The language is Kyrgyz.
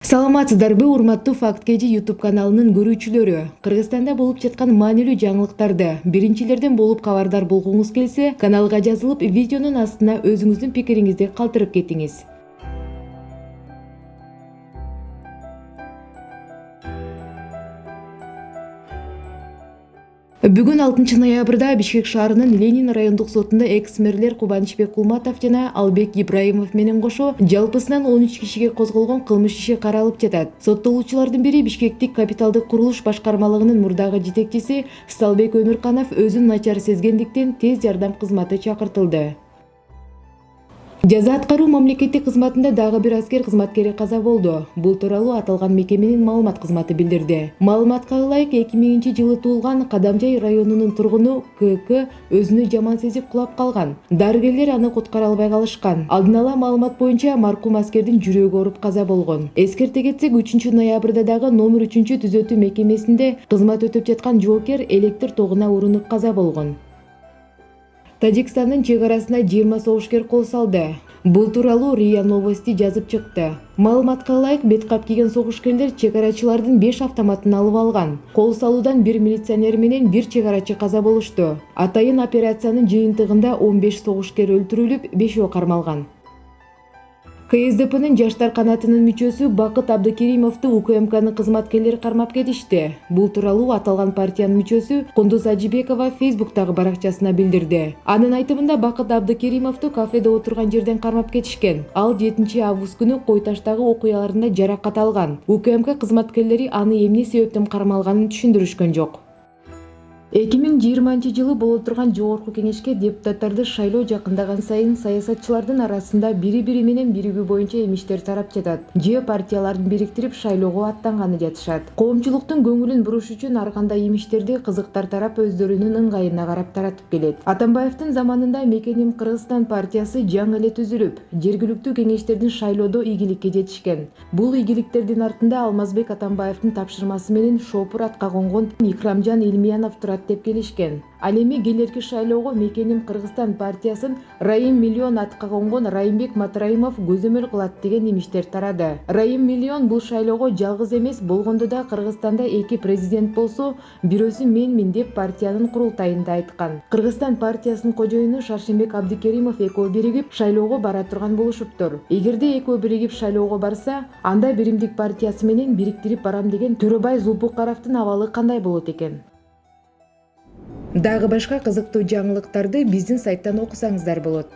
Саламатсыздарбы, урматтуу Факт Кеji YouTube каналынын көрүүчүлөрү. Кыргызстанда болуп жаткан маанилүү жаңылыктарды биринчилерден болуп кабардар болгуңуз келсе, каналга жазылып, видеонун астына өзүңүздүн пикириңизди калтырып кетиңиз. Бүгүн 6 ноябрда Бишкек шаарынын Ленин райондук сотунда экс-мэрлер Кубанычбек Кулматов жана Албек Ибраимов менен кошо жалпысынан 13 кишиге козголгон кылмыш иши каралып жатат. Соттолуучулардын бири Бишкектик капиталдык курулуш башкармалыгынын мурдагы жетекчиси Сталбек Өмүрканов өзүн начар сезгендиктен тез жардам кызматы чакыртылды. Жаза аткаруу мамлекеттик кызматында дагы бир аскер кызматкери каза болду. Бул тууралуу аталган мекеменин маалымат кызматы билдирди. Маалыматка ылайык 2000-жылы туулган Кадамжай районунун тургуну КК өзүнү жаман сезип кулап калган. Дарыгерлер аны куткара албай калышкан. Алдын ала маалымат боюнча маркум аскердин жүрөгү ооруп каза болгон. Эскерте кетсек, 3 ноябрда дагы номер 3-түзөтүү мекемесинде кызмат өтөп жаткан жоокер электр тогуна урунуп каза болгон. Тажикстандын чек арасына 20 согушкер кол салды. Бул тууралуу РИА Новости жазып чыкты. Маалыматка ылайык, беткап кийген согушкерлер чек арачылардын 5 автоматын алып алган. Кол салуудан 1 милиционер менен 1 чек арачы каза болушту. Атайын операциянын жыйынтыгында 15 согушкер өлтүрүлүп, 5 кармалган. КСДПнын жаштар канатынын мүчөсү Бакыт Абдыкеримовду УКМКнын кызматкерлери кармап кетишти. Бул тууралуу аталган партиянын мүчөсү Кундуз Ажибекова Фейсбуктагы баракчасына билдирди. Анын айтымында Бакыт Абдыкеримовду кафеде отурган жерден кармап кетишкен. Ал 7-август күнү Кой Таштагы окуяларында жаракат алган. УКМК кызматкерлери аны эмне себептен кармалганын түшүндүрүшкөн жок. 2020-жылы боло турган жогорку кеңешке депутаттарды шайлоо жакындаган сайын саясатчылардын арасында бири-бири менен биригүү боюнча эмиштер тарап жатат. Же партияларын бириктирип шайлоого аттанганы жатышат. Коомчулуктун көңүлүн буруш үчүн ар кандай эмиштерди кызыктар тарап өздөрүнүн ыңгайына карап таратып келет. Атамбаевдин заманында Мекеним Кыргызстан партиясы жаңы эле түзүлүп, жергиликтүү кеңештердин шайлоодо ийгиликке жетишкен. Бул ийгиликтердин артында Алмазбек Атамбаевдин тапшырмасы менен шопур атка конгон Икрамжан Илмиянов турат деп келишкен. Ал эми келерки шайлоого Мекеним Кыргызстан партиясын Райым Миллион атка конгон Райымбек Матраимов көзөмөл кылат деген имиштер тарады. Райым Миллион бул шайлоого жалгыз эмес, болгондо да Кыргызстанда 2 президент болсо, бирөөсү менмин деп партиянын курултайында айткан. Кыргызстан партиясынын кожоюну Шаршембек Абдикеримов экөө биригип шайлоого бара турган болушуптур. Эгерде экөө биригип шайлоого барса, анда Биримдик партиясы менен бириктирип барам деген Төрөбай Зулпукаровдун абалы кандай болот экен? Дагы башка кызыктуу жаңылыктарды биздин сайттан окусаңыздар болот.